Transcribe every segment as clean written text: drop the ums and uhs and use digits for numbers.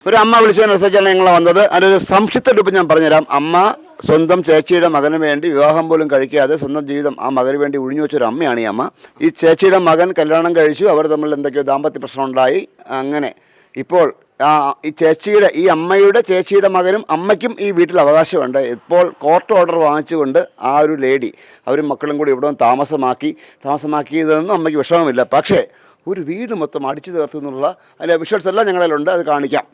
ഒരു അമ്മ വിളിച്ചതിനനുസരിച്ചാണ് ഞങ്ങൾ വന്നത്. അതിനൊരു സംക്ഷിപ്ത രൂപം ഞാൻ പറഞ്ഞുതരാം. അമ്മ സ്വന്തം ചേച്ചിയുടെ മകന് വേണ്ടി വിവാഹം പോലും കഴിക്കാതെ സ്വന്തം ജീവിതം ആ മകന് വേണ്ടി ഒഴിഞ്ഞു വെച്ചൊരു അമ്മയാണ് ഈ അമ്മ. ഈ ചേച്ചിയുടെ മകൻ കല്യാണം കഴിച്ചു, അവർ തമ്മിൽ എന്തൊക്കെയോ ദാമ്പത്യ പ്രശ്നം ഉണ്ടായി. അങ്ങനെ ഇപ്പോൾ ഈ അമ്മയുടെ ചേച്ചിയുടെ മകനും അമ്മയ്ക്കും ഈ വീട്ടിൽ അവകാശമുണ്ട്. ഇപ്പോൾ കോർട്ട് ഓർഡർ വാങ്ങിച്ചുകൊണ്ട് ആ ഒരു ലേഡി അവരും മക്കളും കൂടി ഇവിടെ താമസമാക്കിയതൊന്നും അമ്മയ്ക്ക് വിഷമമില്ല. പക്ഷേ ഒരു വീട് മൊത്തം അടിച്ചു തീർത്തു എന്നുള്ള അതിൻ്റെ വിഷ്വൽസ് എല്ലാം ഞങ്ങളിലുണ്ട്, അത് കാണിക്കാം.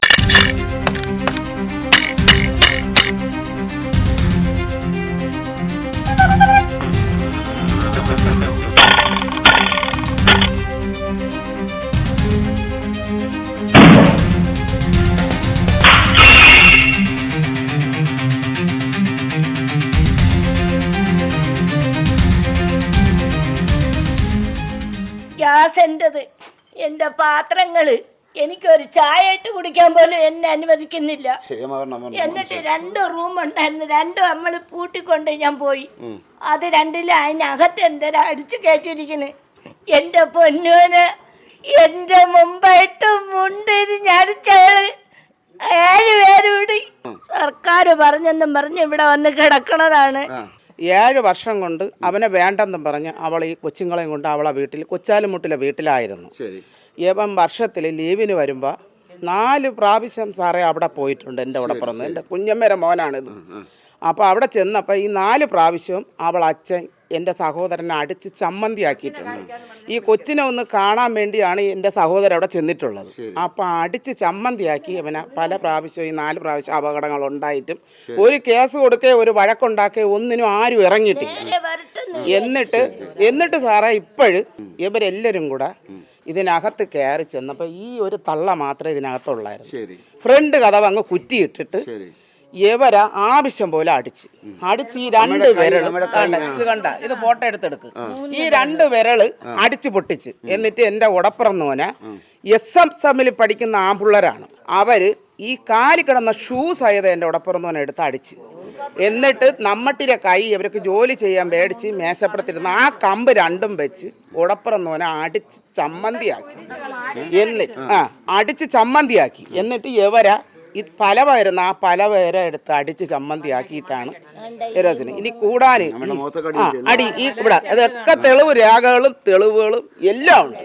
ഗ്യാസ് എൻ്റെത്, എൻ്റെ പാത്രങ്ങൾ, എനിക്കൊരു ചായ ഇട്ട് കുടിക്കാൻ പോലും എന്നെ അനുവദിക്കുന്നില്ല. എന്നിട്ട് 2 റൂം ഉണ്ടായിരുന്നു, 2 നമ്മൾ പൂട്ടിക്കൊണ്ട് ഞാൻ പോയി. അത് 2ലും അതിനകത്ത് എന്തേലും അടിച്ചു കയറ്റിയിരിക്കുന്നു. എൻ്റെ പൊന്നൂന് എൻ്റെ മുമ്പായിട്ട് മുണ്ടിരിഞ്ഞ് അടിച്ചയാള് 7 പേരൂടി സർക്കാർ പറഞ്ഞെന്നും പറഞ്ഞ് ഇവിടെ വന്ന് കിടക്കണതാണ്. 7 വർഷം കൊണ്ട് അവനെ വേണ്ടെന്നും പറഞ്ഞ് അവൾ ഈ കൊച്ചുങ്ങളെയും കൊണ്ട് അവളെ വീട്ടിൽ കൊച്ചാലുമുട്ടിലെ വീട്ടിലായിരുന്നു. ഇവൻ വർഷത്തിൽ ലീവിന് വരുമ്പോൾ 4 പ്രാവശ്യം സാറേ അവിടെ പോയിട്ടുണ്ട്. എൻ്റെ അവിടെ പിറന്നു, എൻ്റെ കുഞ്ഞമ്മേരെ മോനാണിത്. അപ്പോൾ അവിടെ ചെന്നപ്പോൾ ഈ 4 പ്രാവശ്യവും അവൾ അച്ഛൻ എൻ്റെ സഹോദരനെ അടിച്ച് ചമ്മന്തിയാക്കിയിട്ടുണ്ട്. ഈ കൊച്ചിനെ ഒന്ന് കാണാൻ വേണ്ടിയാണ് എൻ്റെ സഹോദരൻ അവിടെ ചെന്നിട്ടുള്ളത്. അപ്പോൾ അടിച്ച് ചമ്മന്തിയാക്കി അവനെ പല പ്രാവശ്യവും ഈ 4 പ്രാവശ്യം അപകടങ്ങൾ ഉണ്ടായിട്ടും ഒരു കേസ് കൊടുക്കേ ഒരു വഴക്കുണ്ടാക്കേ ഒന്നിനും ആരും ഇറങ്ങിയിട്ടില്ല. എന്നിട്ട് സാറേ ഇപ്പോഴും ഇവരെല്ലാവരും കൂടെ ഇതിനകത്ത് കയറി ചെന്നപ്പോൾ ഈ ഒരു തള്ള മാത്രമേ ഇതിനകത്തുള്ളായിരുന്നു. ഫ്രണ്ട് കഥവ് അങ്ങ് കുറ്റിയിട്ടിട്ട് ഇവരെ ആവശ്യം പോലെ അടിച്ച് ഈ 2 വിരൽ ഇത് കണ്ട, ഇത് ഫോട്ടോ എടുത്തെടുക്ക്. ഈ 2 വിരല് അടിച്ച് പൊട്ടിച്ച്. എന്നിട്ട് എൻ്റെ ഉടപ്പിറന്നോനെ SSMൽ പഠിക്കുന്ന ആമ്പിള്ളേരാണ്. അവര് ഈ കാലി കിടന്ന ഷൂ സഹിതം എൻ്റെ ഉടപ്പിറന്നോനെ എടുത്ത് അടിച്ച്. എന്നിട്ട് നമ്മട്ടിലെ കൈ ഇവർക്ക് ജോലി ചെയ്യാൻ മേടിച്ച് മേശപ്പുറത്തിരുന്ന ആ കമ്പ് 2ഉം വെച്ച് ഉടപ്പിറന്നോനെ അടിച്ച് ചമ്മന്തിയാക്കി. അടിച്ച് ചമ്മന്തിയാക്കി. എന്നിട്ട് ഇവരെ ഈ പലവായിരുന്നു, ആ പലവേരെ എടുത്ത് അടിച്ച് ചമ്മന്തിയാക്കിയിട്ടാണ് രചന. ഇനി കൂടാൻ അടി ഈ ഇവിടെ അതൊക്കെ തെളിവുകളും എല്ലാം ഉണ്ട്.